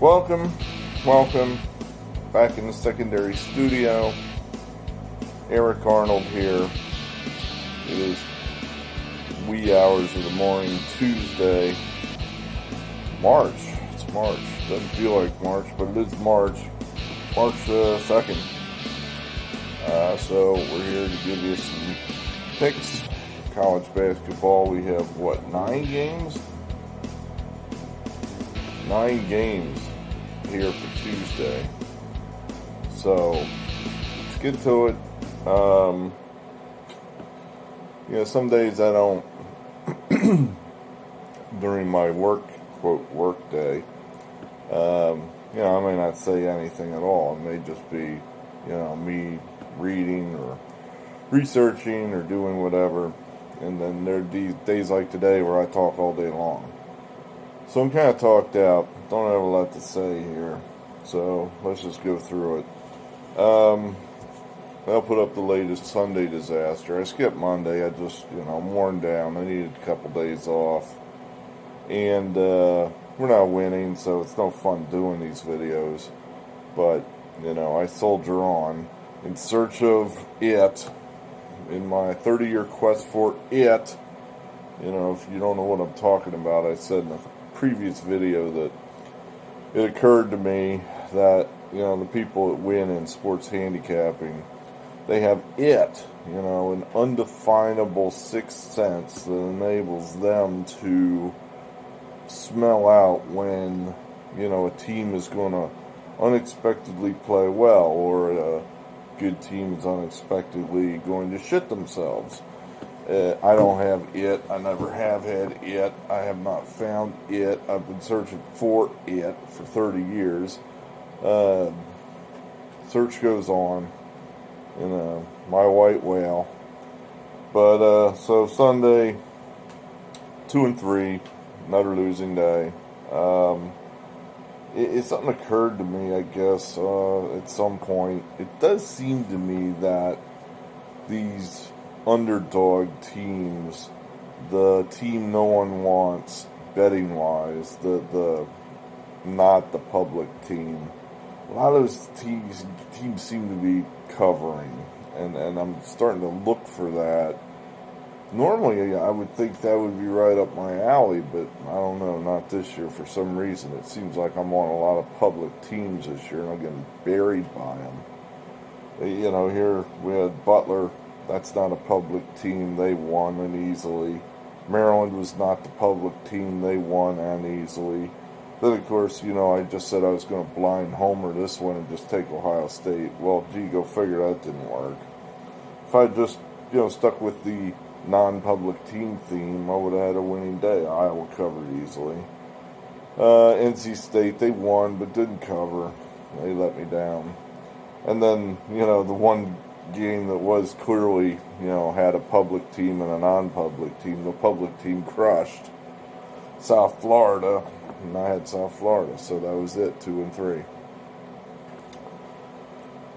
Welcome back in the secondary studio. Eric Arnold here. It is wee hours of the morning, Tuesday, March. It's March. Doesn't feel like March, but it is March 2nd. So we're here to give you some picks. College basketball, we have 9 games? 9 games here for Tuesday. So let's get to it. Some days I don't during my work day. I may not say anything at all. It may just be, me reading or researching or doing whatever. And then there are these days like today where I talk all day long. So I'm kind of talked out. Don't have a lot to say here. So let's just go through it. I'll put up the latest Sunday disaster. I skipped Monday. I just, I'm worn down. I needed a couple days off. And we're not winning, so it's no fun doing these videos. But, I soldier on in search of it. In my 30-year quest for it. If you don't know what I'm talking about, I said in a previous video that it occurred to me that, the people that win in sports handicapping, they have it, an undefinable sixth sense that enables them to smell out when, a team is going to unexpectedly play well or a good team is unexpectedly going to shit themselves. I don't have it. I never have had it. I have not found it. I've been searching for it for 30 years. Search goes on in my white whale. But so Sunday, 2-3, another losing day. Something occurred to me, I guess, at some point. It does seem to me that these underdog teams, the team no one wants betting wise, the not the public team, a lot of those teams seem to be covering, and I'm starting to look for that. Normally I would think that would be right up my alley, but I don't know, not this year. For some reason it seems like I'm on a lot of public teams this year and I'm getting buried by them. Here we had Butler. That's not a public team. They won uneasily. Maryland was not the public team. They won uneasily. Then, of course, I just said I was going to blind homer this one and just take Ohio State. Well, gee, go figure, that didn't work. If I just, stuck with the non-public team theme, I would have had a winning day. Iowa covered easily. NC State, they won but didn't cover. They let me down. And then, the one game that was clearly, had a public team and a non-public team. The public team crushed South Florida, and I had South Florida, so that was it, 2-3.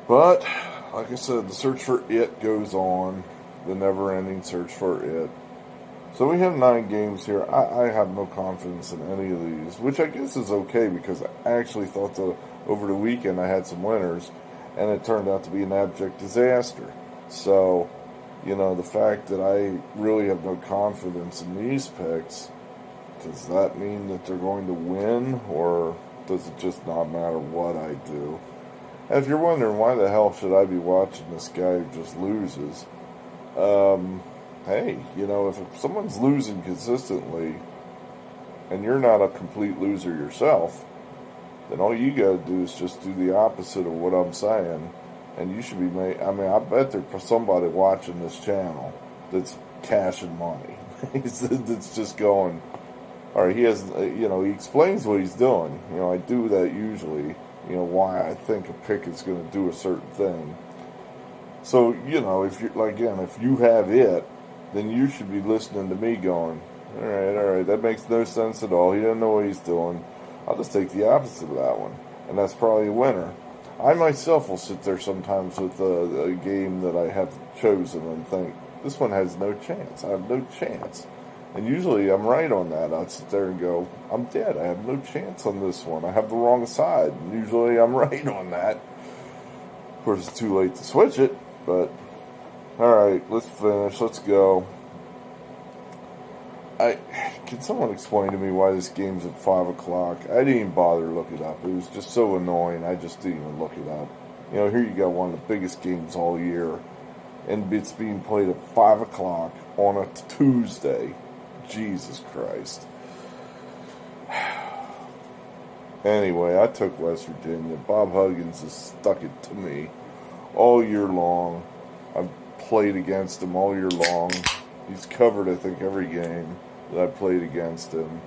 But, like I said, the search for it goes on, the never-ending search for it. So we have 9 games here. I have no confidence in any of these, which I guess is okay because I actually thought over the weekend I had some winners, and it turned out to be an abject disaster. So, the fact that I really have no confidence in these picks, does that mean that they're going to win, or does it just not matter what I do? And if you're wondering why the hell should I be watching this guy who just loses, hey, if someone's losing consistently, and you're not a complete loser yourself, then all you gotta do is just do the opposite of what I'm saying, and you should be I bet there's somebody watching this channel that's cashing money. That's just going, all right, he has, he explains what he's doing. I do that usually, why I think a pick is going to do a certain thing. So, if you have it, then you should be listening to me going, all right, that makes no sense at all. He doesn't know what he's doing. I'll just take the opposite of that one, and that's probably a winner. I myself will sit there sometimes with a game that I have chosen and think, this one has no chance. I have no chance. And usually I'm right on that. I'd sit there and go, I'm dead. I have no chance on this one. I have the wrong side. And usually I'm right on that. Of course, it's too late to switch it, but alright, let's finish. Let's go. Can someone explain to me why this game's at 5 o'clock? I didn't even bother to look it up. It was just so annoying. I just didn't even look it up. You know, here you got one of the biggest games all year, and it's being played at 5 o'clock on a Tuesday. Jesus Christ. Anyway, I took West Virginia. Bob Huggins has stuck it to me all year long. I've played against him all year long. He's covered, I think, every game that I played against him.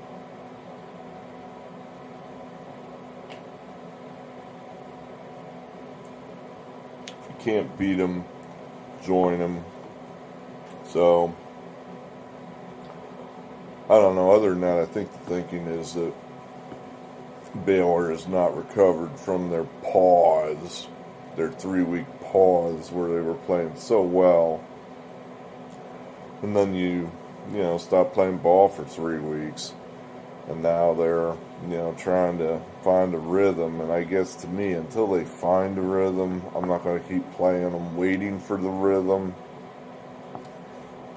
If you can't beat him, join him. So, I don't know. Other than that, I think the thinking is that Baylor has not recovered from their pause, their 3-week pause where they were playing so well. And then you stop playing ball for 3 weeks. And now they're, trying to find a rhythm. And I guess to me, until they find a rhythm, I'm not going to keep playing them, waiting for the rhythm.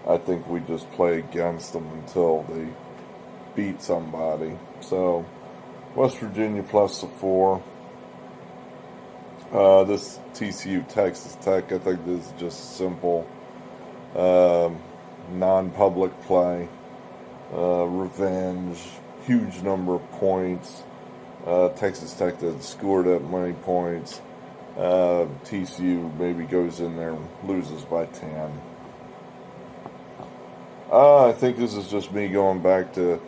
I think we just play against them until they beat somebody. So, West Virginia plus the 4. This TCU Texas Tech, I think this is just simple. Non-public play, revenge, huge number of points. Texas Tech doesn't score that many points. TCU maybe goes in there and loses by 10. I think this is just me going back to,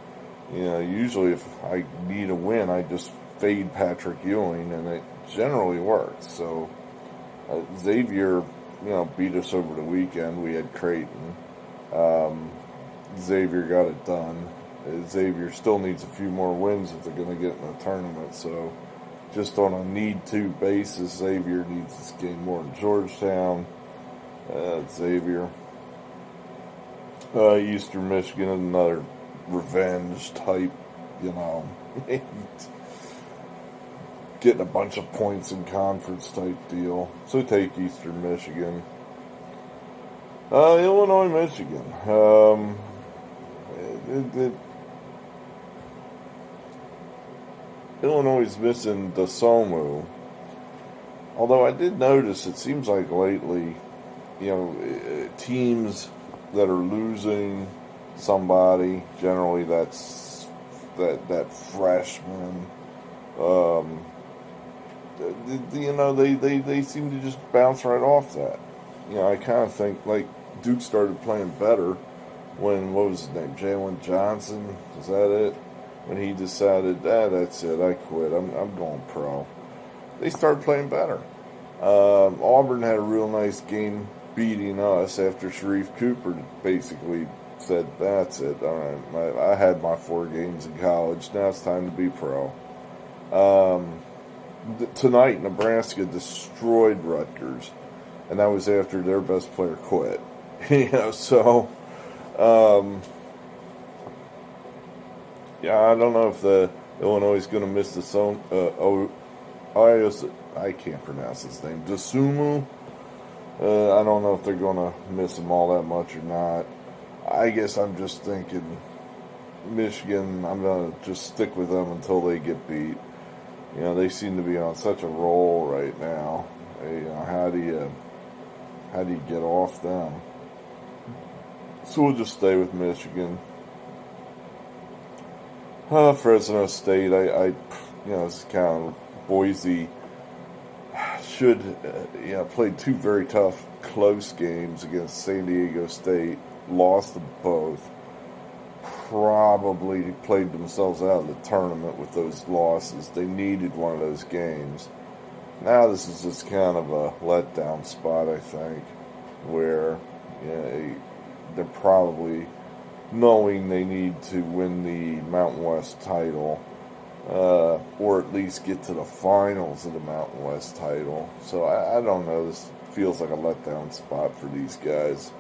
usually if I need a win, I just fade Patrick Ewing, and it generally works. So, Xavier, beat us over the weekend. We had Creighton. Xavier got it done. Xavier still needs a few more wins if they're going to get in the tournament. So, just on a need-to basis, Xavier needs this game more than Georgetown. Xavier. Eastern Michigan, another revenge type, getting a bunch of points in conference type deal. So take Eastern Michigan. Illinois, Michigan. Illinois is missing DeSomu. Although I did notice, it seems like lately, teams that are losing somebody, generally that's that freshman. They seem to just bounce right off that. I kind of think like Duke started playing better when, what was his name, Jalen Johnson, is that it? When he decided, that's it, I quit, I'm going pro. They started playing better. Auburn had a real nice game beating us after Sharif Cooper basically said, that's it, all right, I had my 4 games in college, now it's time to be pro. Tonight, Nebraska destroyed Rutgers, and that was after their best player quit. So, I don't know if the Illinois is going to miss the zone. I can't pronounce his name. DeSumo. I don't know if they're going to miss him all that much or not. I guess I'm just thinking Michigan, I'm going to just stick with them until they get beat. They seem to be on such a roll right now. How do you get off them? So we'll just stay with Michigan. Fresno State, it's kind of Boise should, played 2 very tough, close games against San Diego State, lost them both, probably played themselves out of the tournament with those losses. They needed one of those games. Now this is just kind of a letdown spot, I think, where they're probably knowing they need to win the Mountain West title, or at least get to the finals of the Mountain West title. So I don't know. This feels like a letdown spot for these guys.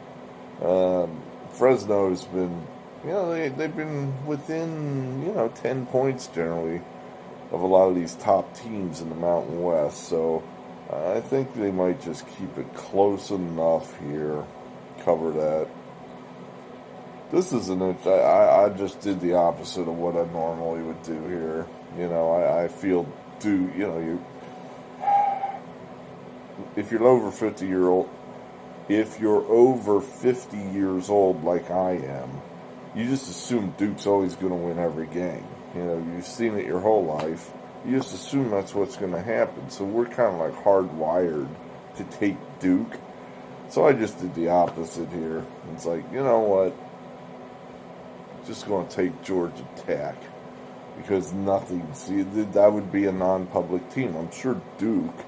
Fresno has been, they've been within 10 points generally of a lot of these top teams in the Mountain West. So I think they might just keep it close enough here, cover that. This is I just did the opposite of what I normally would do here. I feel if you're over 50-year-old, if you're over 50 years old like I am, you just assume Duke's always going to win every game. You've seen it your whole life. You just assume that's what's going to happen. So we're kind of like hardwired to take Duke. So I just did the opposite here. It's like, you know what? Just going to take Georgia Tech. Because that would be a non-public team. I'm sure Duke,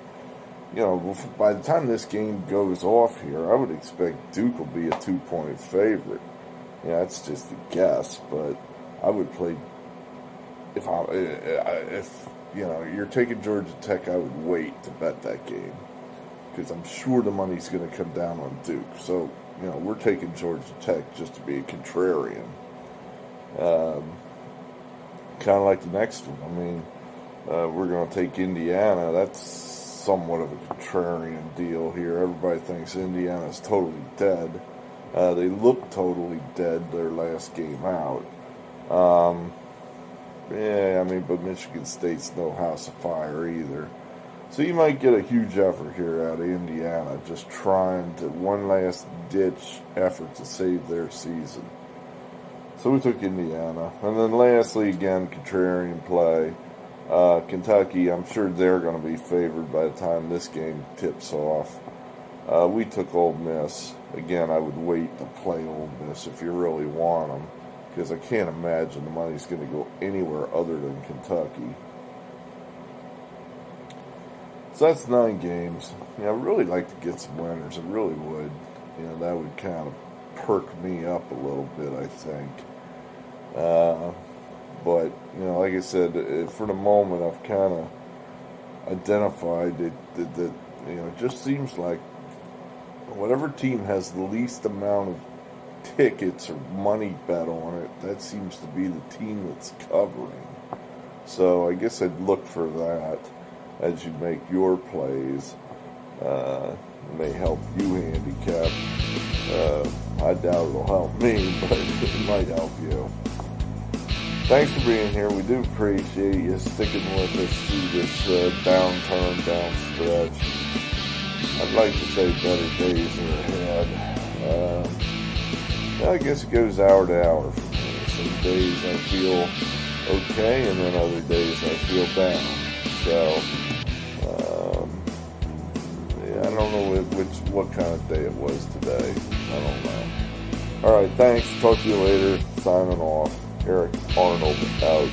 by the time this game goes off here, I would expect Duke will be a 2-point favorite. Yeah, it's just a guess, but I would play, if you're taking Georgia Tech, I would wait to bet that game. Because I'm sure the money's going to come down on Duke. So, we're taking Georgia Tech just to be a contrarian. Kind of like the next one. I mean, we're going to take Indiana. That's somewhat of a contrarian deal here. Everybody thinks Indiana's totally dead. They look totally dead their last game out. But Michigan State's no house of fire either. So you might get a huge effort here out of Indiana, just trying to one last ditch effort to save their season. So we took Indiana. And then lastly, again, contrarian play. Kentucky, I'm sure they're going to be favored by the time this game tips off. We took Ole Miss. Again, I would wait to play Ole Miss if you really want them, because I can't imagine the money's going to go anywhere other than Kentucky. So that's 9 games. I'd really like to get some winners. I really would. That would kind of perk me up a little bit, I think. But, like I said, for the moment, I've kind of identified that it just seems like whatever team has the least amount of tickets or money bet on it, that seems to be the team that's covering. So I guess I'd look for that as you make your plays. It may help you handicap. I doubt it'll help me, but it might help you. Thanks for being here. We do appreciate you sticking with us through this downturn, down stretch. I'd like to say better days are ahead. I guess it goes hour to hour for me. Some days I feel okay, and then other days I feel down. So, I don't know what kind of day it was today. I don't know. All right, thanks. Talk to you later. Signing off. Eric Arnold out.